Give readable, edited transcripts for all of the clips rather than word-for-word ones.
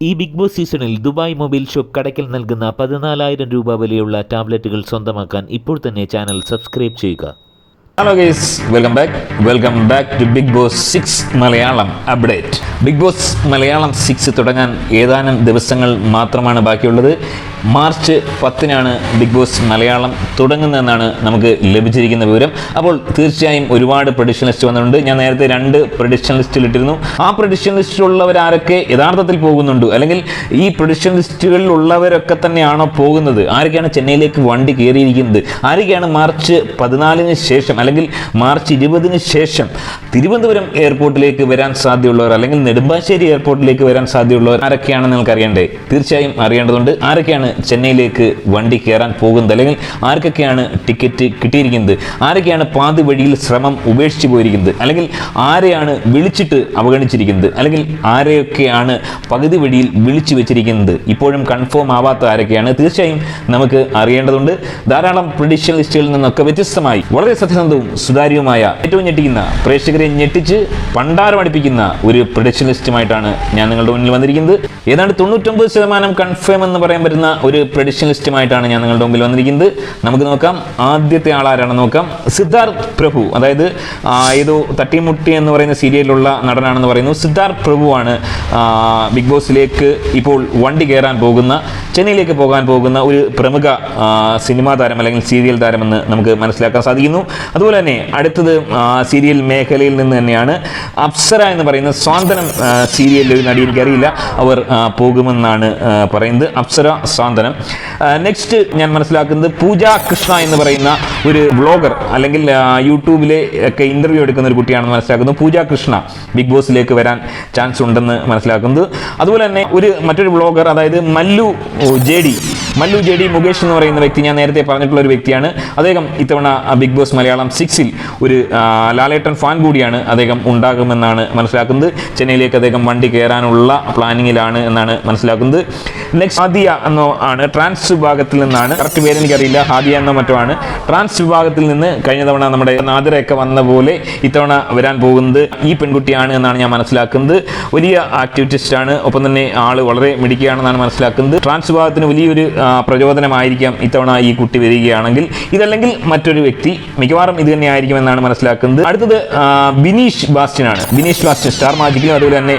ഈ Bigg Boss സീസണിൽ Dubai mobile shop Kadakkal നൽകുന്ന 14,000 രൂപ വിലയുള്ള ടാബ്ലറ്റുകൾ സ്വന്തമാക്കാൻ ഇപ്പോൾ തന്നെ ചാനൽ സബ്സ്ക്രൈബ് ചെയ്യുക. Hello guys, welcome back to Bigg Boss 6 Malayalam update. Bigg Boss Malayalam 6 തുടങ്ങാൻ ഏതാനും ദിവസങ്ങൾ മാത്രമാണ് ബാക്കിയുള്ളത്. മാർച്ച് 10-നാണ് ബിഗ് ബോസ് മലയാളം തുടങ്ങുന്നതെന്നാണ് നമുക്ക് ലഭിച്ചിരിക്കുന്ന വിവരം. അപ്പോൾ തീർച്ചയായും ഒരുപാട് പ്രഡിക്ഷൻ ലിസ്റ്റ് വന്നിട്ടുണ്ട്. ഞാൻ നേരത്തെ 2 പ്രഡിക്ഷൻ ലിസ്റ്റിൽ ഇട്ടിരുന്നു. ആ പ്രഡിക്ഷൻ ലിസ്റ്റിലുള്ളവരാരൊക്കെ യഥാർത്ഥത്തിൽ പോകുന്നുണ്ട്, അല്ലെങ്കിൽ ഈ പ്രഡിക്ഷൻ ലിസ്റ്റുകളിലുള്ളവരൊക്കെ തന്നെയാണോ പോകുന്നത്, ആരൊക്കെയാണ് ചെന്നൈയിലേക്ക് വണ്ടി കയറിയിരിക്കുന്നത്, ആരൊക്കെയാണ് മാർച്ച് 14-ന് ശേഷം അല്ലെങ്കിൽ മാർച്ച് 20-ന് ശേഷം തിരുവനന്തപുരം എയർപോർട്ടിലേക്ക് വരാൻ സാധ്യതയുള്ളവർ, അല്ലെങ്കിൽ നെടുമ്പാശ്ശേരി എയർപോർട്ടിലേക്ക് വരാൻ സാധ്യതയുള്ളവർ ആരൊക്കെയാണെന്ന് നിങ്ങൾക്ക് അറിയണ്ടേ? തീർച്ചയായും അറിയേണ്ടതുണ്ട്. ആരൊക്കെയാണ് ചെന്നൈയിലേക്ക് വണ്ടി കയറാൻ പോകുന്നത്, അല്ലെങ്കിൽ ആർക്കൊക്കെയാണ് ടിക്കറ്റ് കിട്ടിയിരിക്കുന്നത്, ആരൊക്കെയാണ് പാതി വഴിയിൽ ശ്രമം ഉപേക്ഷിച്ച് പോയിരിക്കുന്നത്, അല്ലെങ്കിൽ ആരെയാണ് വിളിച്ചിട്ട് അവഗണിച്ചിരിക്കുന്നത്, അല്ലെങ്കിൽ ആരെയൊക്കെയാണ് പകുതി വഴിയിൽ വിളിച്ചു വെച്ചിരിക്കുന്നത്, ഇപ്പോഴും കൺഫേം ആവാത്ത ആരൊക്കെയാണ്, തീർച്ചയായും നമുക്ക് അറിയേണ്ടതുണ്ട്. ധാരാളം പ്രഡിക്ഷൻ ലിസ്റ്റുകളിൽ നിന്നൊക്കെ വ്യത്യസ്തമായി വളരെ സത്യസന്ധവും സുതാര്യവുമായ, ഏറ്റവും ഞെട്ടിക്കുന്ന, പ്രേക്ഷകരെ ഞെട്ടിച്ച് പണ്ടാരമടിപ്പിക്കുന്ന ഒരു പ്രഡിക്ഷൻ ലിസ്റ്റുമായിട്ടാണ് ഞാൻ നിങ്ങളുടെ മുന്നിൽ വന്നിരിക്കുന്നത്. ഏതാണ്ട് 99% കൺഫേം എന്ന് പറയാൻ പറ്റുന്ന ഒരു പ്രഡിക്ഷൻ ലിസ്റ്റുമായിട്ടാണ് ഞാൻ നിങ്ങളുടെ മുമ്പിൽ വന്നിരിക്കുന്നത്. നമുക്ക് നോക്കാം. ആദ്യത്തെ ആളാരാണെന്ന് നോക്കാം. സിദ്ധാർത്ഥ് പ്രഭു, അതായത് ഏതോ തട്ടിമുട്ടി എന്ന് പറയുന്ന സീരിയലിലുള്ള നടനാണെന്ന് പറയുന്നു. സിദ്ധാർത്ഥ് പ്രഭുവാണ് ബിഗ് ബോസിലേക്ക് ഇപ്പോൾ വണ്ടി കയറാൻ പോകുന്ന, ചെന്നൈയിലേക്ക് പോകാൻ പോകുന്ന ഒരു പ്രമുഖ സിനിമാ താരം അല്ലെങ്കിൽ സീരിയൽ താരമെന്ന് നമുക്ക് മനസ്സിലാക്കാൻ സാധിക്കുന്നു. അതുപോലെ തന്നെ അടുത്തത് സീരിയൽ മേഖലയിൽ നിന്ന് തന്നെയാണ്. അപ്സര എന്ന് പറയുന്ന സ്വാന്തനം സീരിയലിൽ ഒരു നടി, എനിക്കറിയില്ല, അവർ പോകുമെന്നാണ് പറയുന്നത്. അപ്സര, സ്വാന്തനം. നെക്സ്റ്റ് ഞാൻ മനസ്സിലാക്കുന്നത് പൂജ കൃഷ്ണ എന്ന് പറയുന്ന ഒരു വ്ളോഗർ, അല്ലെങ്കിൽ യൂട്യൂബിലെ ഒക്കെ ഇന്റർവ്യൂ എടുക്കുന്ന ഒരു കുട്ടിയാണെന്ന് മനസ്സിലാക്കുന്നു. പൂജ കൃഷ്ണ ബിഗ് ബോസിലേക്ക് വരാൻ ചാൻസ് ഉണ്ടെന്ന് മനസ്സിലാക്കുന്നത്. അതുപോലെ തന്നെ മറ്റൊരു വ്ളോഗർ, അതായത് മല്ലു ജെ ഡി മുകേഷ് എന്ന് പറയുന്ന വ്യക്തി, ഞാൻ നേരത്തെ പറഞ്ഞിട്ടുള്ള ഒരു വ്യക്തിയാണ്. അദ്ദേഹം ഇത്തവണ ബിഗ് ബോസ് മലയാളം 6-ൽ ഒരു ലാലേട്ടൻ ഫാൻ കൂടിയാണ്. അദ്ദേഹം ഉണ്ടാകുമെന്നാണ് മനസ്സിലാക്കുന്നത്. ചെന്നൈയിലേക്ക് അദ്ദേഹം വണ്ടി കയറാനുള്ള പ്ലാനിങ്ങിലാണ് എന്നാണ് മനസ്സിലാക്കുന്നത്. നെക്സ്റ്റ് ഹാദിയ എന്നോ ആണ്, ട്രാൻസ് വിഭാഗത്തിൽ നിന്നാണ്. കറക്റ്റ് പേര് എനിക്കറിയില്ല, ഹാദിയ എന്നോ മറ്റോ ആണ്. ട്രാൻസ് വിഭാഗത്തിൽ നിന്ന് കഴിഞ്ഞ തവണ നമ്മുടെ നാദിറയൊക്കെ വന്ന പോലെ ഇത്തവണ വരാൻ പോകുന്നത് ഈ പെൺകുട്ടിയാണ് എന്നാണ് ഞാൻ മനസ്സിലാക്കുന്നത്. വലിയ ആക്ടിവിറ്റിസ്റ്റ് ആണ്, ഒപ്പം തന്നെ ആള് വളരെ മിടുക്കിയാണെന്നാണ് മനസ്സിലാക്കുന്നത്. ട്രാൻസ് വിഭാഗത്തിന് വലിയൊരു പ്രചോദനമായിരിക്കാം ഇത്തവണ ഈ കുട്ടി വരികയാണെങ്കിൽ. ഇതല്ലെങ്കിൽ മറ്റൊരു വ്യക്തി, മിക്കവാറും ഇത് തന്നെ ആയിരിക്കും എന്നാണ് മനസ്സിലാക്കുന്നത്. അടുത്തത് ബിനീഷ് ബാസ്റ്റിൻ ആണ്. ബിനീഷ് ബാസ്റ്റിൻ സ്റ്റാർ മാജിക്കിലും അതുപോലെ തന്നെ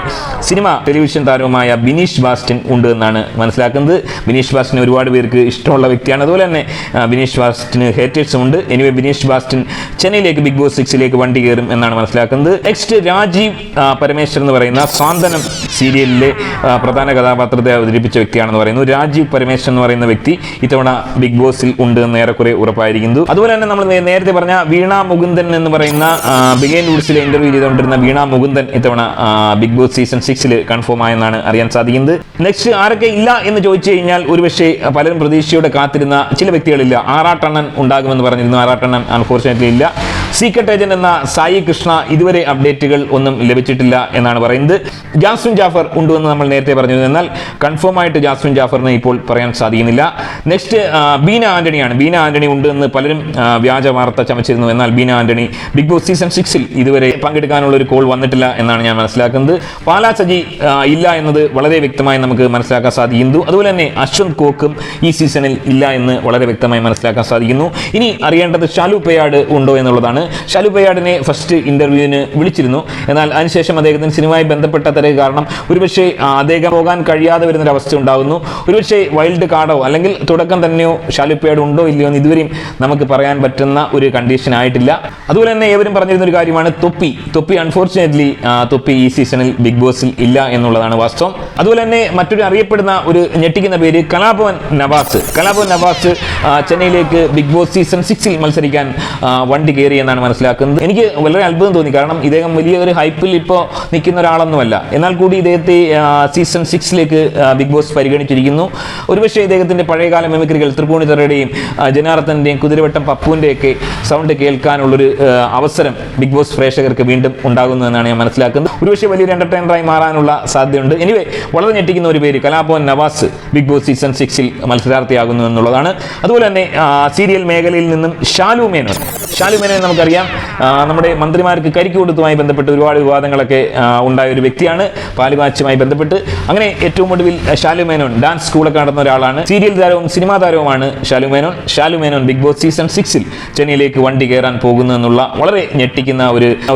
സിനിമ ടെലിവിഷൻ താരവുമായ ബിനീഷ് ബാസ്റ്റിൻ ഉണ്ട് എന്നാണ് മനസ്സിലാക്കുന്നത്. ബിനീഷ് ബാസ്റ്റിന് ഒരുപാട് പേർക്ക് ഇഷ്ടമുള്ള വ്യക്തിയാണ്. അതുപോലെ തന്നെ ബിനീഷ് ബാസ്റ്റിന് ഹേറ്റേഴ്സും ഉണ്ട്. എനിവേ ബിനീഷ് ബാസ്റ്റിൻ ചെന്നൈയിലേക്ക് ബിഗ് ബോസ് 6-ലേക്ക് വണ്ടി കയറും എന്നാണ് മനസ്സിലാക്കുന്നത്. നെക്സ്റ്റ് രാജീവ് പരമേശ്വർ എന്ന് പറയുന്ന സ്വാന്തനം സീരിയലിലെ പ്രധാന കഥാപാത്രത്തെ അവതരിപ്പിച്ച വ്യക്തിയാണെന്ന് പറയുന്നു. രാജീവ് പരമേശ്വർ എന്ന് പറയുന്ന വ്യക്തി ഇത്തവണ ബിഗ് ബോസിൽ ഉണ്ട് എന്ന് ഏറെക്കുറെ ഉറപ്പായിരിക്കുന്നു. അതുപോലെ തന്നെ നമ്മൾ നേരത്തെ പറഞ്ഞ വീണ മുകുന്ദൻ എന്ന് പറയുന്ന ബിഗൈൻ വുഡ്സിലെ ഇന്റർവ്യൂ ചെയ്തുകൊണ്ടിരുന്ന വീണ മുകുന്ദൻ ഇത്തവണ ബിഗ് ബോസ് സീസൺ 6-ൽ കൺഫേം ആയെന്നാണ് അറിയാൻ സാധിക്കുന്നത്. നെക്സ്റ്റ് ആരൊക്കെ ഇല്ല എന്ന് ചോദിച്ചു കഴിഞ്ഞാൽ ഒരുപക്ഷെ പലരും പ്രതീക്ഷയോടെ കാത്തിരുന്ന ചില വ്യക്തികളില്ല. ആറാട്ടണ്ണൻ ഉണ്ടാകുമെന്ന് പറഞ്ഞിരുന്നു. ആറാട്ടണ്ണൻ അൺഫോർച്ചുനേറ്റ്ലി ഇല്ല. സീക്രട്ട് ഏജന്റ് എന്ന സായി കൃഷ്ണ ഇതുവരെ അപ്ഡേറ്റുകൾ ഒന്നും ലഭിച്ചിട്ടില്ല എന്നാണ് പറയുന്നത്. ജാസ്മിൻ ജാഫർ ഉണ്ടെന്ന് നമ്മൾ നേരത്തെ പറഞ്ഞിരുന്നു, എന്നാൽ കൺഫേം ആയിട്ട് ജാസ്മിൻ ജാഫറിനെ ഇപ്പോൾ പറയാൻ സാധിക്കുന്നില്ല. നെക്സ്റ്റ് ബീന ആന്റണിയാണ്. ബീന ആന്റണി ഉണ്ട് എന്ന് പലരും വ്യാജ വാർത്ത ചമച്ചിരുന്നു, എന്നാൽ Beena Antony Bigg Boss season 6-ൽ ഇതുവരെ പങ്കെടുക്കാനുള്ള ഒരു കോൾ വന്നിട്ടില്ല എന്നാണ് ഞാൻ മനസ്സിലാക്കുന്നത്. പാലാ സജി ഇല്ല എന്നത് വളരെ വ്യക്തമായി നമുക്ക് മനസ്സിലാക്കാൻ സാധിക്കുന്നു. അതുപോലെ തന്നെ അശ്വന്ത് കോക്കും ഈ സീസണിൽ ഇല്ല എന്ന് വളരെ വ്യക്തമായി മനസ്സിലാക്കാൻ സാധിക്കുന്നു. ഇനി അറിയേണ്ടത് ഷാലു പെയ്യാട് ഉണ്ടോ എന്നുള്ളതാണ്. ഷാലു പെയ്യാടിനെ ഫസ്റ്റ് ഇന്റർവ്യൂവിന് വിളിച്ചിരുന്നു, എന്നാൽ അതിനുശേഷം അദ്ദേഹത്തിന് സിനിമയുമായി ബന്ധപ്പെട്ട തിരക്ക് കാരണം ഒരുപക്ഷെ അദ്ദേഹം പോകാൻ കഴിയാതെ വരുന്നൊരവസ്ഥ ഉണ്ടാകുന്നു. ഒരുപക്ഷെ വൈൽഡ് കാർഡോ അല്ലെങ്കിൽ തുടക്കം തന്നെയോ ഷാലു പെയ്യാട് ഉണ്ടോ ഇല്ലയോ എന്ന് ഇതുവരെയും നമുക്ക് പറയാൻ പറ്റുന്ന ഒരു കണ്ടീഷൻ ആയിട്ടില്ല. അതുപോലെ തന്നെ ഏവരും പറഞ്ഞിരുന്ന ഒരു കാര്യമാണ് തൊപ്പി അൺഫോർച്ചുനേറ്റ്ലി തൊപ്പി ഈ സീസണിൽ ബിഗ് ബോസിൽ ഇല്ല എന്നുള്ളതാണ് വാസ്തവം. അതുപോലെ തന്നെ മറ്റൊരു അറിയപ്പെടുന്ന ഒരു ഞെട്ടിക്കുന്ന പേര് കലാഭവൻ നവാസ് ചെന്നൈയിലേക്ക് ബിഗ് ബോസ് സീസൺ 6-ൽ മത്സരിക്കാൻ വണ്ടി കയറി എന്നാണ് മനസ്സിലാക്കുന്നത്. എനിക്ക് വളരെ അത്ഭുതം തോന്നി, കാരണം ഇദ്ദേഹം വലിയ ഒരു ഹൈപ്പിൽ ഇപ്പോൾ നിൽക്കുന്ന ഒരാളൊന്നുമല്ല, എന്നാൽ കൂടി ഇദ്ദേഹത്തെ സീസൺ 6-ലേക്ക് ബിഗ് ബോസ് പരിഗണിച്ചിരിക്കുന്നു. ഒരുപക്ഷെ ഇദ്ദേഹത്തിന്റെ പഴയകാല മെമിക്രികൾ, തൃപ്പൂണിത്തറയുടെയും ജനാർദ്ദന്റെയും കുതിരവട്ടം പപ്പുവിന്റെയൊക്കെ സൗണ്ട് കേൾക്കാനുള്ളൊരു അവസരം ബിഗ് ബോസ് പ്രേക്ഷകർക്ക് വീണ്ടും ഉണ്ടാകുന്നു എന്നാണ് ഞാൻ മനസ്സിലാക്കുന്നത്. ഒരുപക്ഷെ വലിയൊരു എന്റർടൈനറായി മാറാനുള്ള സാധ്യതയുണ്ട്. എനിവേ വളരെ ഞെട്ടിക്കുന്ന ഒരു പേര് Kalabhavan Navas Bigg Boss season 6-ൽ മത്സരാർത്ഥിയാകുന്നു എന്നുള്ളതാണ്. അതുപോലെ തന്നെ സീരിയൽ മേഖലയിൽ നിന്നും ഷാലു മേനോൻ നമുക്കറിയാം നമ്മുടെ മന്ത്രിമാർക്ക് കരിക്ക് കൊടുത്തുമായി ബന്ധപ്പെട്ട് ഒരുപാട് വിവാദങ്ങളൊക്കെ ഉണ്ടായ ഒരു വ്യക്തിയാണ് പാലുകാച്ചുമായി ബന്ധപ്പെട്ട്. അങ്ങനെ ഏറ്റവും ഒടുവിൽ ഷാലു മേനോൻ ഡാൻസ് സ്കൂളൊക്കെ നടന്ന ഒരാളാണ്. സീരിയൽ താരവും സിനിമാ താരവുമാണ് Shalu Menon Bigg Boss season 6 ചെന്നൈയിലേക്ക് വണ്ടി കയറാൻ പോകുന്നു എന്നുള്ള വളരെ ഞെട്ടിക്കുന്ന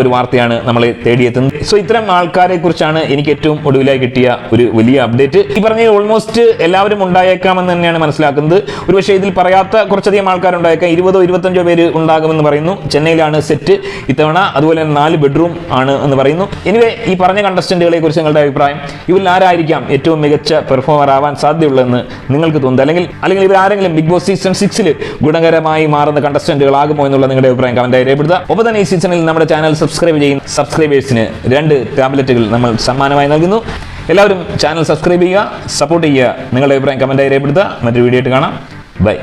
ഒരു വാർത്തയാണ് നമ്മളെ തേടിയെത്തുന്നത്. സോ ഇത്തരം ആൾക്കാരെ കുറിച്ചാണ് എനിക്ക് ഏറ്റവും ഒടുവിലായി കിട്ടിയ ഒരു വലിയ അപ്ഡേറ്റ്. ഈ പറഞ്ഞ ഓൾമോസ്റ്റ് എല്ലാവരും ഉണ്ടായേക്കാമെന്ന് തന്നെയാണ് മനസ്സിലാക്കുന്നത്. ഒരുപക്ഷെ ഇതിൽ പറയാത്ത കുറച്ചധികം ആൾക്കാരുണ്ടായേക്കാം. 20-25 പേര് ഉണ്ടാകുമെന്ന് പറയുന്നു. ചെന്നൈയിലാണ് സെറ്റ് ഇത്തവണ. അതുപോലെ 4 ബെഡ്റൂം ആണ് എന്ന് പറയുന്നു. എനിവേ, ഈ പറഞ്ഞ കണ്ടസ്റ്റന്റുകളെ കുറിച്ച് നിങ്ങളുടെ അഭിപ്രായം, ഇവരിൽ ആരായിരിക്കാം ഏറ്റവും മികച്ച പെർഫോമർ ആവാൻ സാധ്യതയുള്ളതെന്ന് നിങ്ങൾക്ക് തോന്നുന്നത്? അല്ലെങ്കിൽ ഇവർ ആരെങ്കിലും ബിഗ് ബോസ് സീസൺ 6 ഗുണകരമായി മാറുന്ന കണ്ടസ്റ്റന്റുകളാകുമോ എന്നുള്ള നിങ്ങളുടെ അഭിപ്രായം കമന്റായി രേഖപ്പെടുത്തുക. ഒപ്പം തന്നെ ഈ സീസണിൽ നമ്മുടെ ചാനൽ സബ്സ്ക്രൈബ് ചെയ്യുന്ന സബ്സ്ക്രൈബേഴ്സിന് 2 ടാബ്ലറ്റുകൾ നമ്മൾ സമ്മാനമായി നൽകുന്നു. എല്ലാവരും ചാനൽ സബ്സ്ക്രൈബ് ചെയ്യുക, സപ്പോർട്ട് ചെയ്യുക. നിങ്ങളുടെ അഭിപ്രായം കമന്റായി രേഖപ്പെടുത്തുക. മറ്റൊരു വീഡിയോ ആയിട്ട് കാണാം. ബൈ.